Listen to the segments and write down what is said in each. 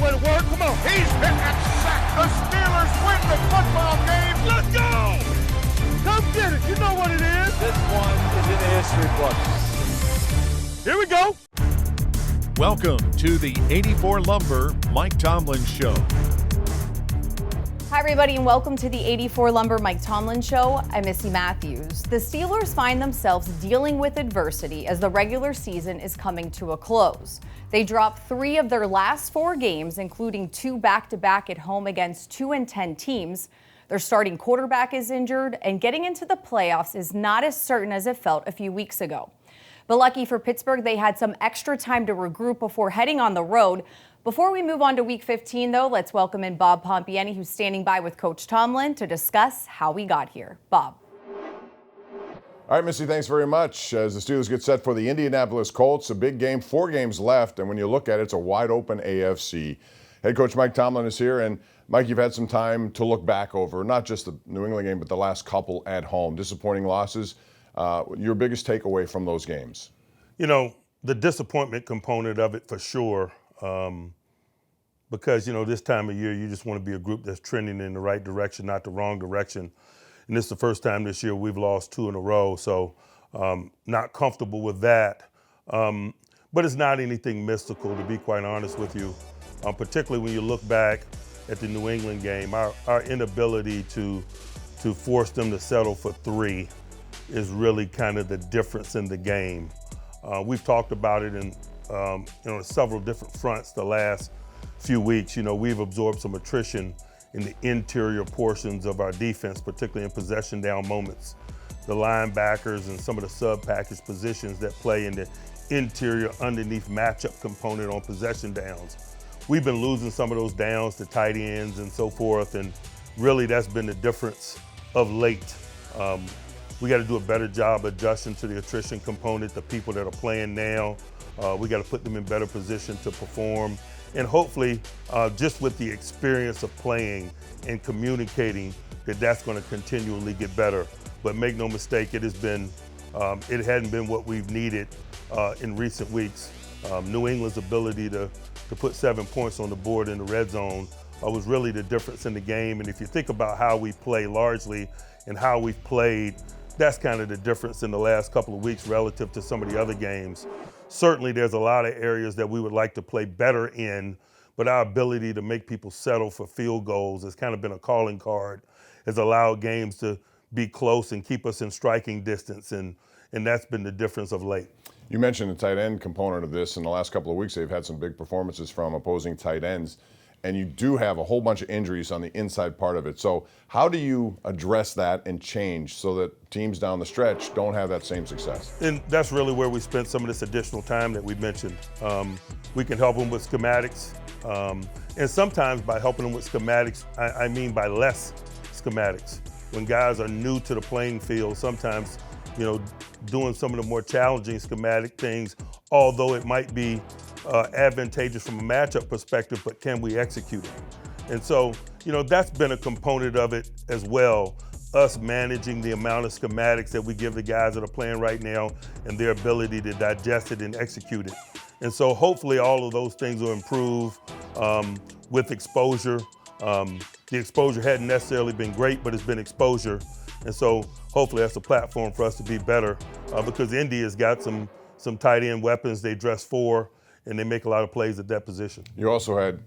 way to work. Come on. He's hit that sack. The Steelers win the football game. Let's go! Come get it. You know what it is. This one is in the history books. Here we go. Welcome to the 84 Lumber Mike Tomlin Show. Hi, everybody, and welcome to the 84 Lumber Mike Tomlin Show. I'm Missy Matthews. The Steelers find themselves dealing with adversity as the regular season is coming to a close. They dropped 3 of their last 4 games, including 2 back-to-back at home against 2-10 teams. Their starting quarterback is injured, and getting into the playoffs is not as certain as it felt a few weeks ago. But lucky for Pittsburgh, they had some extra time to regroup before heading on the road. Before we move on to Week 15, though, let's welcome in Bob Pompeani, who's standing by with Coach Tomlin to discuss how we got here. Bob. All right, Missy, thanks very much. As the Steelers get set for the Indianapolis Colts, a big game, 4 games left, and when you look at it, it's a wide-open AFC. Head coach Mike Tomlin is here, and Mike, you've had some time to look back over, not just the New England game, but the last couple at home. Disappointing losses. Your biggest takeaway from those games? You know, the disappointment component of it for sure. Because, you know, this time of year, you just want to be a group that's trending in the right direction, not the wrong direction. And this is the first time this year we've lost 2 in a row, so not comfortable with that. But it's not anything mystical, to be quite honest with you, particularly when you look back at the New England game. Our inability to force them to settle for 3 is really kind of the difference in the game. We've talked about it in several different fronts the last few weeks. You know, we've absorbed some attrition in the interior portions of our defense, particularly in possession down moments. The linebackers and some of the sub-package positions that play in the interior underneath matchup component on possession downs. We've been losing some of those downs to tight ends and so forth, and really that's been the difference of late. We got to do a better job adjusting to the attrition component, the people that are playing now. We got to put them in better position to perform. And hopefully, just with the experience of playing and communicating, that's going to continually get better. But make no mistake, it hadn't been what we've needed in recent weeks. New England's ability to put 7 points on the board in the red zone was really the difference in the game. And if you think about how we play largely and how we've played, that's kind of the difference in the last couple of weeks relative to some of the other games. Certainly there's a lot of areas that we would like to play better in, but our ability to make people settle for field goals has kind of been a calling card, has allowed games to be close and keep us in striking distance, and that's been the difference of late. You mentioned the tight end component of this. In the last couple of weeks, they've had some big performances from opposing tight ends, and you do have a whole bunch of injuries on the inside part of it. So how do you address that and change so that teams down the stretch don't have that same success? And that's really where we spent some of this additional time that we mentioned. We can help them with schematics. And sometimes by helping them with schematics, I mean by less schematics. When guys are new to the playing field, sometimes, you know, doing some of the more challenging schematic things, although it might be advantageous from a matchup perspective, but can we execute it? And so, you know, that's been a component of it as well, us managing the amount of schematics that we give the guys that are playing right now and their ability to digest it and execute it. And so hopefully all of those things will improve with exposure. The exposure hadn't necessarily been great, but it's been exposure. And so hopefully that's a platform for us to be better because Indy has got some tight end weapons they dress for, and they make a lot of plays at that position. You also had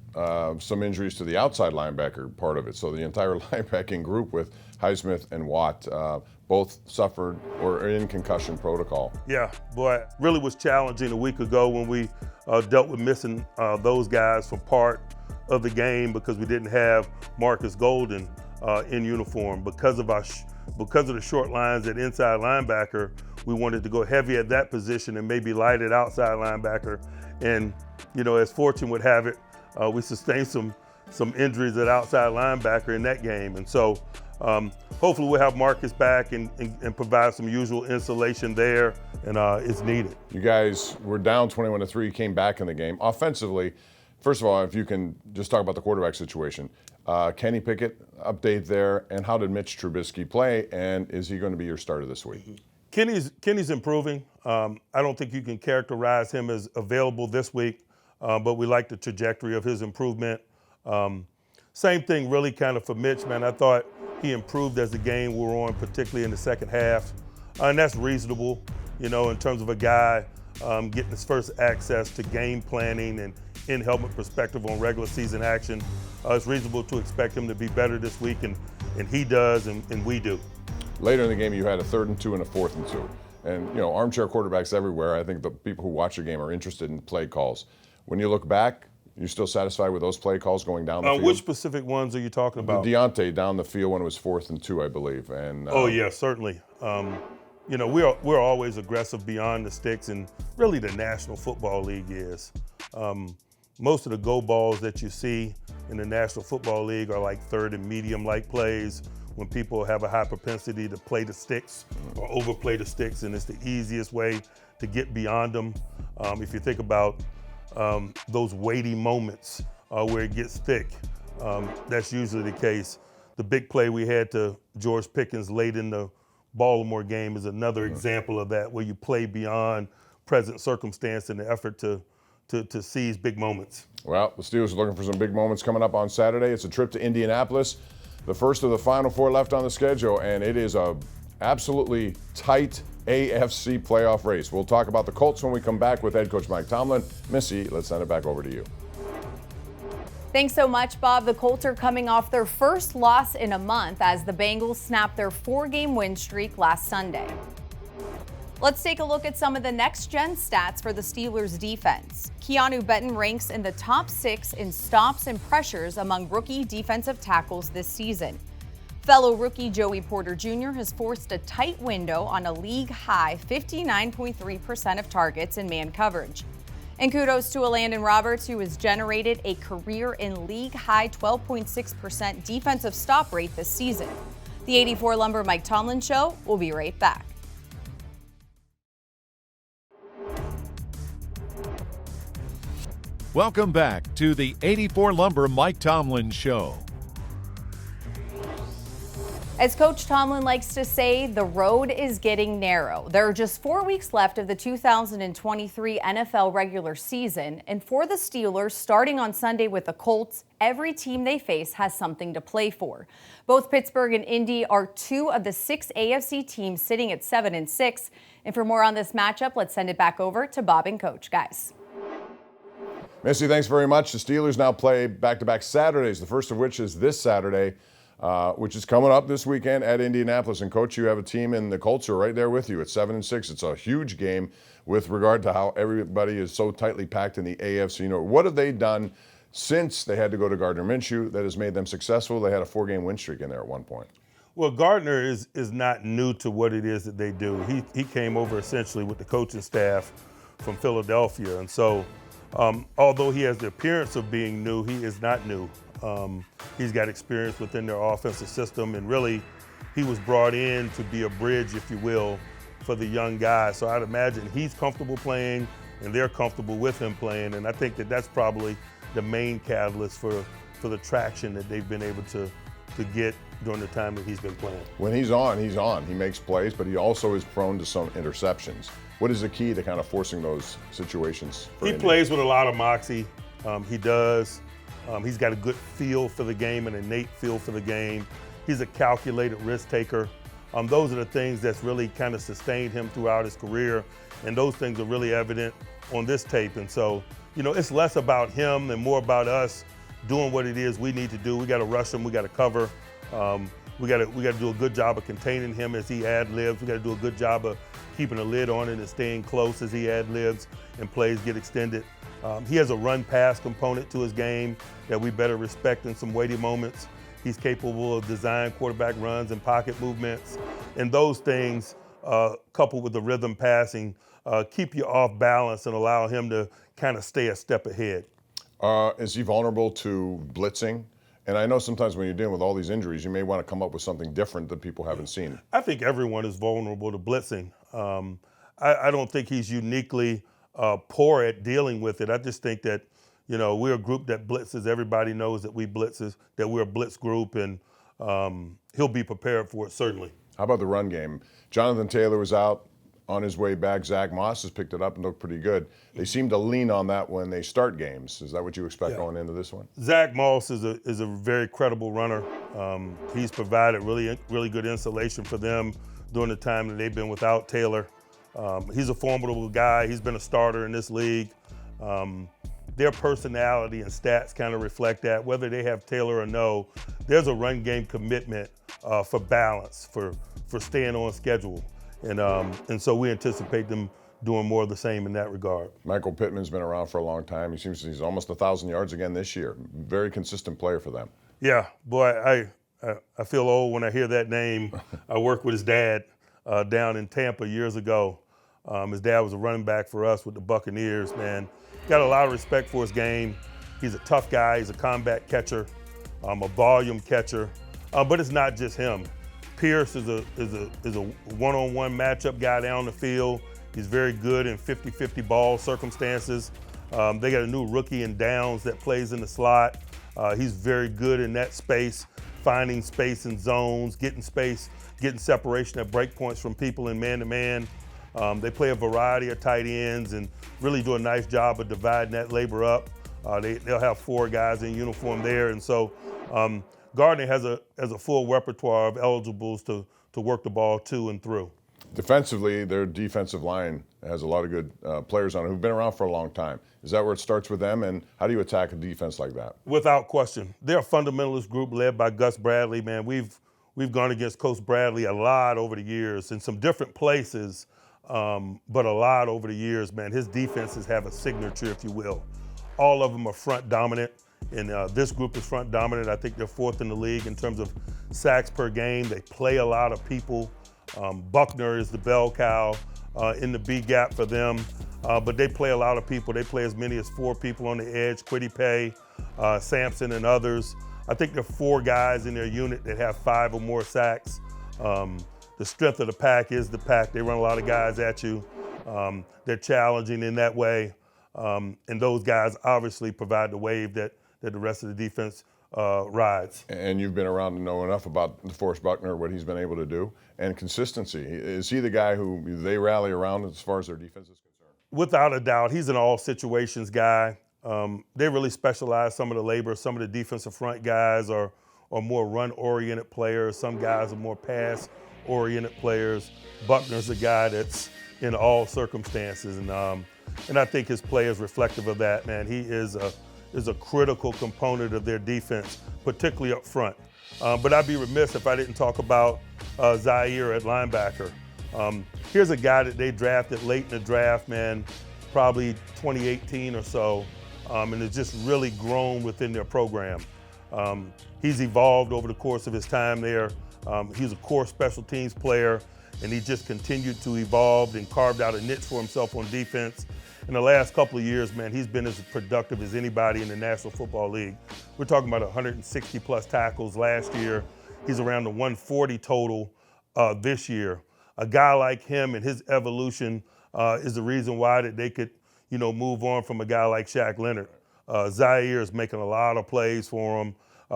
some injuries to the outside linebacker part of it. So the entire linebacking group with Highsmith and Watt both suffered or are in concussion protocol. Yeah, boy, it really was challenging a week ago when we dealt with missing those guys from part of the game because we didn't have Marcus Golden in uniform. Because of the short lines at inside linebacker, we wanted to go heavy at that position and maybe light at outside linebacker. And, you know, as fortune would have it, we sustained some injuries at outside linebacker in that game. And so hopefully we'll have Marcus back and provide some usual insulation there, and it's needed. You guys were down 21-3, came back in the game. Offensively, first of all, if you can just talk about the quarterback situation. Kenny Pickett, update there, and how did Mitch Trubisky play, and is he going to be your starter this week? Kenny's improving. I don't think you can characterize him as available this week. but we like the trajectory of his improvement. Same thing really kind of for Mitch, man. I thought he improved as the game wore on, particularly in the second half. And that's reasonable, in terms of a guy getting his first access to game planning and in-helmet perspective on regular season action. It's reasonable to expect him to be better this week, and he does, and we do. Later in the game, you had a 3rd and 2 and a 4th and 2. And, armchair quarterbacks everywhere. I think the people who watch the game are interested in play calls. When you look back, you still satisfied with those play calls going down the field? Which specific ones are you talking about? Deontay down the field when it was 4th and 2, I believe. And oh yeah, certainly. We're always aggressive beyond the sticks, and really the National Football League is. Most of the go balls that you see in the National Football League are like 3rd and medium-like plays when people have a high propensity to play the sticks or overplay the sticks, and it's the easiest way to get beyond them. If you think about those weighty moments where it gets thick, that's usually the case. The big play we had to George Pickens late in the Baltimore game is another example of that, where you play beyond present circumstance in the effort to seize big moments. Well, the Steelers are looking for some big moments coming up on Saturday. It's a trip to Indianapolis, the first of the final 4 left on the schedule, and it is a absolutely tight AFC playoff race. We'll talk about the Colts when we come back with head coach Mike Tomlin. Missy, let's send it back over to you. Thanks so much, Bob. The Colts are coming off their first loss in a month as the Bengals snapped their 4-game win streak last Sunday. Let's take a look at some of the next-gen stats for the Steelers' defense. Keanu Benton ranks in the top 6 in stops and pressures among rookie defensive tackles this season. Fellow rookie Joey Porter Jr. has forced a tight window on a league-high 59.3% of targets in man coverage. And kudos to Landon Roberts, who has generated a career in league-high 12.6% defensive stop rate this season. The 84 Lumber Mike Tomlin Show will be right back. Welcome back to the 84 Lumber Mike Tomlin Show. As Coach Tomlin likes to say, the road is getting narrow. There are just 4 weeks left of the 2023 NFL regular season, and for the Steelers, starting on Sunday with the Colts, every team they face has something to play for. Both Pittsburgh and Indy are 2 of the 6 AFC teams sitting at 7-6. And for more on this matchup, let's send it back over to Bob and Coach. Guys. Missy, thanks very much. The Steelers now play back-to-back Saturdays, the first of which is this Saturday, which is coming up this weekend at Indianapolis. And, Coach, you have a team in the Colts who are right there with you at 7-6. It's a huge game with regard to how everybody is so tightly packed in the AFC North. What have they done since they had to go to Gardner Minshew that has made them successful? They had a 4-game win streak in there at one point. Well, Gardner is not new to what it is that they do. He came over essentially with the coaching staff from Philadelphia. And so although he has the appearance of being new, he is not new. He's got experience within their offensive system, and really he was brought in to be a bridge, if you will, for the young guys. So I'd imagine he's comfortable playing and they're comfortable with him playing, and I think that that's probably the main catalyst for the traction that they've been able to get during the time that he's been playing. When he's on, he's on. He makes plays, but he also is prone to some interceptions. What is the key to kind of forcing those situations for He Indy? plays with a lot of moxie. He does. He's got a good feel for the game, an innate feel for the game. He's a calculated risk taker. Those are the things that's really kind of sustained him throughout his career, and those things are really evident on this tape. And so, it's less about him and more about us doing what it is we need to do. We got to rush him. We got to cover. We got to do a good job of containing him as he ad-libs. We got to do a good job of keeping a lid on it and staying close as he ad-libs and plays get extended. He has a run-pass component to his game that we better respect in some weighty moments. He's capable of design quarterback runs and pocket movements. And those things, coupled with the rhythm passing, keep you off balance and allow him to kind of stay a step ahead. Is he vulnerable to blitzing? And I know sometimes when you're dealing with all these injuries, you may want to come up with something different that people haven't seen. I think everyone is vulnerable to blitzing. I don't think he's uniquely poor at dealing with it. I just think that, we're a group that blitzes. Everybody knows that that we're a blitz group, and he'll be prepared for it, certainly. How about the run game? Jonathan Taylor was out. on his way back. Zach Moss has picked it up and looked pretty good. They seem to lean on that when they start games. Is that what you expect going into this one? Zach Moss is a very credible runner. He's provided really good insulation for them during the time that they've been without Taylor. He's a formidable guy. He's been a starter in this league. Their personality and stats kind of reflect that. Whether they have Taylor or no, there's a run game commitment for balance, for staying on schedule. And so we anticipate them doing more of the same in that regard. Michael Pittman's been around for a long time. He's almost 1,000 yards again this year. Very consistent player for them. Yeah, boy, I feel old when I hear that name. I worked with his dad down in Tampa years ago. His dad was a running back for us with the Buccaneers, man. Got a lot of respect for his game. He's a tough guy. He's a combat catcher, a volume catcher. But it's not just him. Pierce is a one-on-one matchup guy down the field. He's very good in 50-50 ball circumstances. They got a new rookie in Downs that plays in the slot. He's very good in that space, finding space in zones, getting space, getting separation at break points from people in man-to-man. They play a variety of tight ends and really do a nice job of dividing that labor up. They'll have 4 guys in uniform there, and so Gardner has a full repertoire of eligibles to work the ball to and through. Defensively, their defensive line has a lot of good players on it who've been around for a long time. Is that where it starts with them, and how do you attack a defense like that? Without question. They're a fundamentalist group led by Gus Bradley, man. We've gone against Coach Bradley a lot over the years in some different places, but a lot over the years, man. His defenses have a signature, if you will. All of them are front dominant, and this group is front dominant. I think they're 4th in the league in terms of sacks per game. They play a lot of people. Buckner is the bell cow in the B gap for them, but they play a lot of people. They play as many as 4 people on the edge, Kwity Paye, Sampson, and others. I think there are 4 guys in their unit that have 5 or more sacks. The strength of the pack is the pack. They run a lot of guys at you. They're challenging in that way, and those guys obviously provide the wave that the rest of the defense rides. And you've been around to know enough about DeForest Buckner, what he's been able to do, and consistency. Is he the guy who they rally around as far as their defense is concerned? Without a doubt, he's an all situations guy. They really specialize. Some of the labor, some of the defensive front guys are more run-oriented players. Some guys are more pass-oriented players. Buckner's a guy that's in all circumstances, and I think his play is reflective of that, man. He is a critical component of their defense, particularly up front. But I'd be remiss if I didn't talk about Zaire at linebacker. Here's a guy that they drafted late in the draft, man, probably 2018 or so, and has just really grown within their program. He's evolved over the course of his time there. He's a core special teams player, and he just continued to evolve and carved out a niche for himself on defense. In the last couple of years, man, he's been as productive as anybody in the National Football League. We're talking about 160-plus tackles last year. He's around the 140 total this year. A guy like him and his evolution is the reason why that they could, move on from a guy like Shaq Leonard. Zaire is making a lot of plays for him.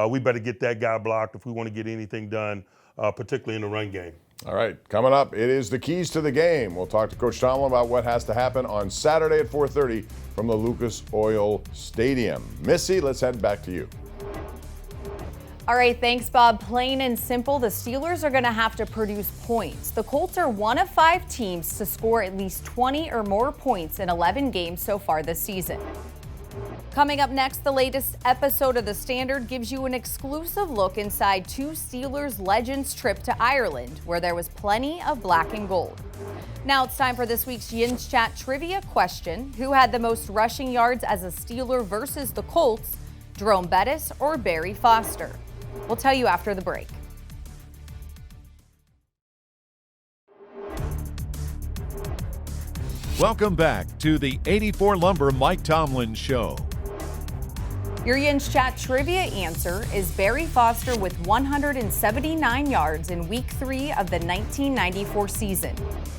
We better get that guy blocked if we want to get anything done, particularly in the run game. All right, coming up, it is the keys to the game. We'll talk to Coach Tomlin about what has to happen on Saturday at 4:30 from the Lucas Oil Stadium. Missy, let's head back to you. All right, thanks, Bob. Plain and simple, the Steelers are going to have to produce points. The Colts are one of 5 teams to score at least 20 or more points in 11 games so far this season. Coming up next, the latest episode of The Standard gives you an exclusive look inside 2 Steelers legends' trip to Ireland, where there was plenty of black and gold. Now it's time for this week's Yin's Chat trivia question. Who had the most rushing yards as a Steeler versus the Colts, Jerome Bettis or Barry Foster? We'll tell you after the break. Welcome back to the 84 Lumber Mike Tomlin Show. Your Yin's Chat trivia answer is Barry Foster with 179 yards in Week 3 of the 1994 season.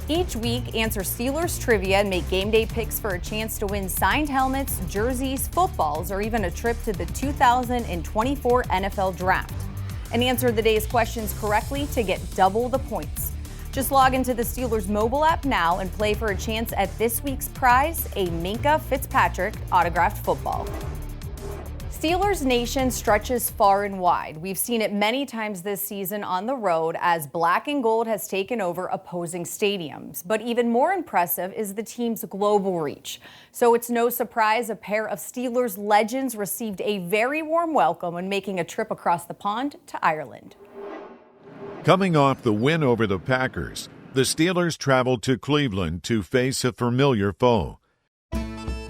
Each week, answer Steelers trivia and make game day picks for a chance to win signed helmets, jerseys, footballs, or even a trip to the 2024 NFL Draft. And answer the day's questions correctly to get double the points. Just log into the Steelers mobile app now and play for a chance at this week's prize, a Minkah Fitzpatrick autographed football. Steelers Nation stretches far and wide. We've seen it many times this season on the road as black and gold has taken over opposing stadiums. But even more impressive is the team's global reach. So it's no surprise a pair of Steelers legends received a very warm welcome when making a trip across the pond to Ireland. Coming off the win over the Packers, the Steelers traveled to Cleveland to face a familiar foe.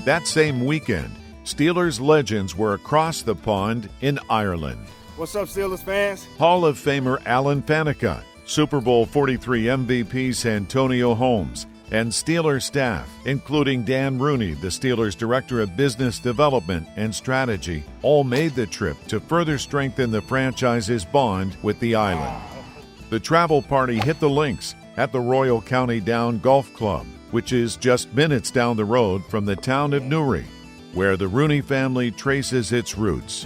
That same weekend, Steelers legends were across the pond in Ireland. What's up, Steelers fans? Hall of Famer Alan Faneca, Super Bowl 43 MVP Santonio Holmes, and Steelers staff, including Dan Rooney, the Steelers Director of Business Development and Strategy, all made the trip to further strengthen the franchise's bond with the island. The travel party hit the links at the Royal County Down Golf Club, which is just minutes down the road from the town of Newry, where the Rooney family traces its roots.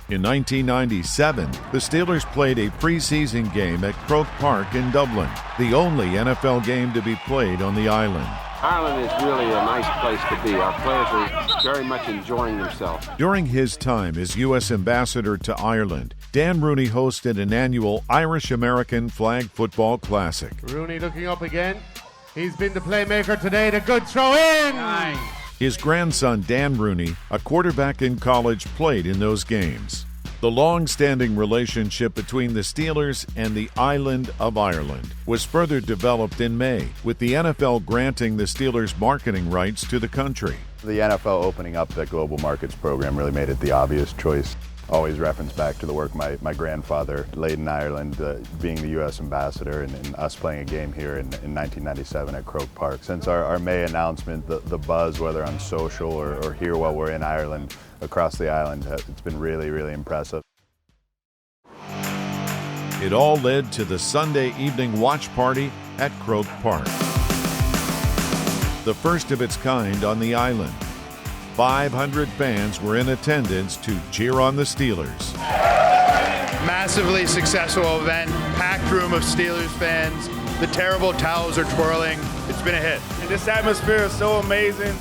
In 1997, the Steelers played a preseason game at Croke Park in Dublin, the only NFL game to be played on the island. Ireland is really a nice place to be. Our players are very much enjoying themselves. During his time as U.S. Ambassador to Ireland, Dan Rooney hosted an annual Irish-American Flag Football Classic. Rooney looking up again. He's been the playmaker today. The good throw in. Nice. His grandson, Dan Rooney, a quarterback in college, played in those games. The long-standing relationship between the Steelers and the island of Ireland was further developed in May, with the NFL granting the Steelers marketing rights to the country. The NFL opening up that global markets program really made it the obvious choice. Always reference back to the work my grandfather laid in Ireland, being the U.S. ambassador, and us playing a game here in 1997 at Croke Park. Since our May announcement, the buzz, whether on social or here while we're in Ireland, across the island, it's been really, really impressive. It all led to the Sunday evening watch party at Croke Park, the first of its kind on the island. 500 fans were in attendance to cheer on the Steelers. Massively successful event, packed room of Steelers fans. The terrible towels are twirling. It's been a hit. And this atmosphere is so amazing.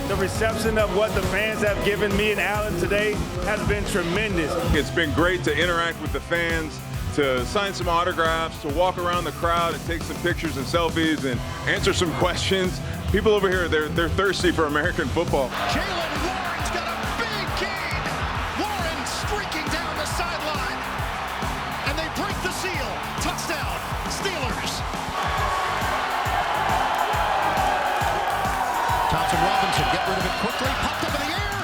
The reception of what the fans have given me and Alan today has been tremendous. It's been great to interact with the fans, to sign some autographs, to walk around the crowd and take some pictures and selfies and answer some questions. People over here, they're thirsty for American football. Jalen Warren's got a big gain. Warren streaking down the sideline. And they break the seal. Touchdown, Steelers. Thompson Robinson, get rid of it quickly. Popped up in the air.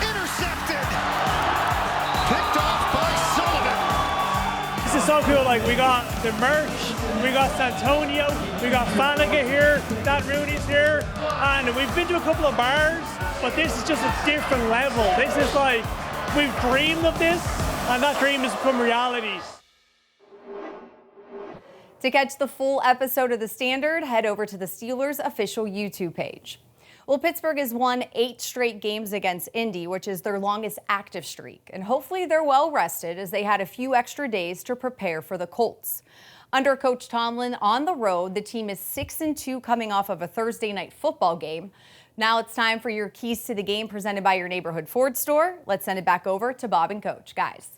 Intercepted. Picked off by Sullivan. This is so cool. Like, we got the merch, we got Santonio, we got Faneca here, Dan Rooney's here, and we've been to a couple of bars, but this is just a different level. This is like, we've dreamed of this, and that dream has become reality. To catch the full episode of The Standard, head over to the Steelers official YouTube page. Well, Pittsburgh has won 8 straight games against Indy, which is their longest active streak. And hopefully they're well rested as they had a few extra days to prepare for the Colts. Under Coach Tomlin on the road, the team is 6-2 coming off of a Thursday night football game. Now it's time for your keys to the game presented by your neighborhood Ford store. Let's send it back over to Bob and Coach. Guys.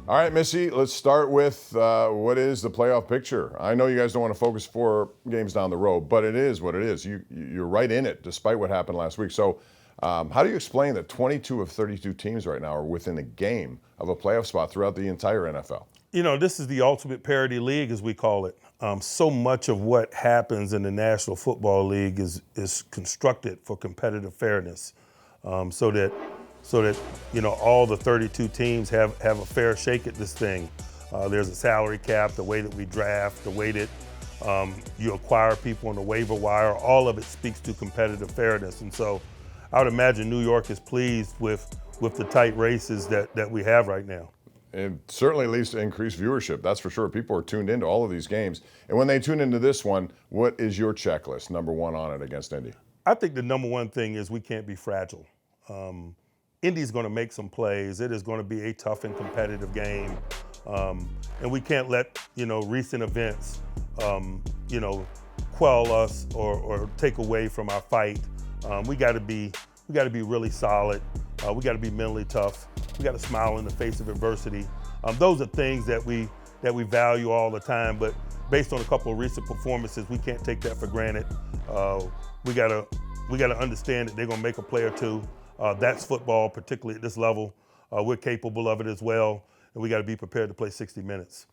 All right, Missy, let's start with what is the playoff picture. I know you guys don't want to focus 4 games down the road, but it is what it is. You're right in it, despite what happened last week. So how do you explain that 22 of 32 teams right now are within a game of a playoff spot throughout the entire NFL? You know, this is the ultimate parity league, as we call it. So much of what happens in the National Football League is constructed for competitive fairness, so that you know, all the 32 teams have a fair shake at this thing. There's a salary cap, the way that we draft, the way that you acquire people on the waiver wire, all of it speaks to competitive fairness. And so I would imagine New York is pleased with the tight races that we have right now. It certainly leads to increased viewership, that's for sure. People are tuned into all of these games. And when they tune into this one, what is your checklist, number one on it against Indy? I think the number one thing is we can't be fragile. Indy's going to make some plays. It is going to be a tough and competitive game. And we can't let, recent events, quell us or take away from our fight. We got to be really solid. We got to be mentally tough. We got to smile in the face of adversity. Those are things that we value all the time, but based on a couple of recent performances, we can't take that for granted. We got to understand that they're going to make a play or two. That's football, particularly at this level. We're capable of it as well, and we got to be prepared to play 60 minutes.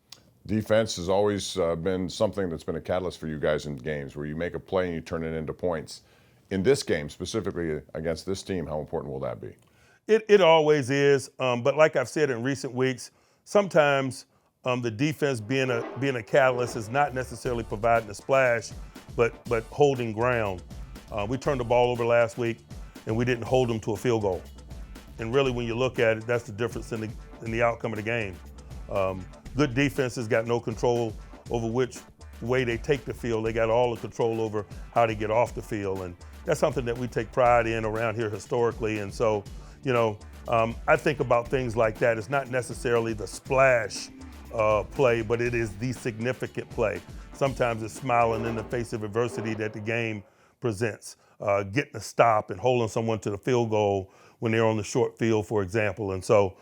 Defense has always been something that's been a catalyst for you guys in games, where you make a play and you turn it into points. In this game, specifically against this team, how important will that be? It always is, but like I've said in recent weeks, sometimes the defense being a catalyst is not necessarily providing a splash, but holding ground. We turned the ball over last week, and we didn't hold them to a field goal. And really, when you look at it, that's the difference in the outcome of the game. Good defenses got no control over which way they take the field. They got all the control over how they get off the field, and that's something that we take pride in around here historically. And so, I think about things like that. It's not necessarily the splash play, but it is the significant play. Sometimes it's smiling in the face of adversity that the game presents, getting a stop and holding someone to the field goal when they're on the short field, for example. And so,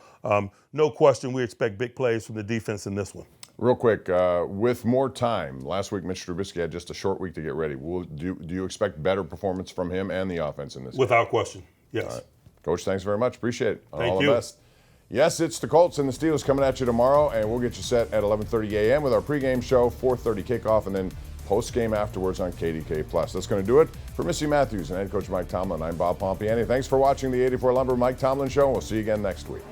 no question, we expect big plays from the defense in this one. Real quick, with more time, last week Mitch Trubisky had just a short week to get ready. Do you expect better performance from him and the offense in this game? Without question, yes. All right. Coach, thanks very much. Appreciate it. Thank you. All the best. Yes, it's the Colts and the Steelers coming at you tomorrow, and we'll get you set at 11:30 a.m. with our pregame show, 4:30 kickoff, and then postgame afterwards on KDK+. That's going to do it. For Missy Matthews and head coach Mike Tomlin, I'm Bob Pompeani. Thanks for watching the 84 Lumber Mike Tomlin Show, and we'll see you again next week.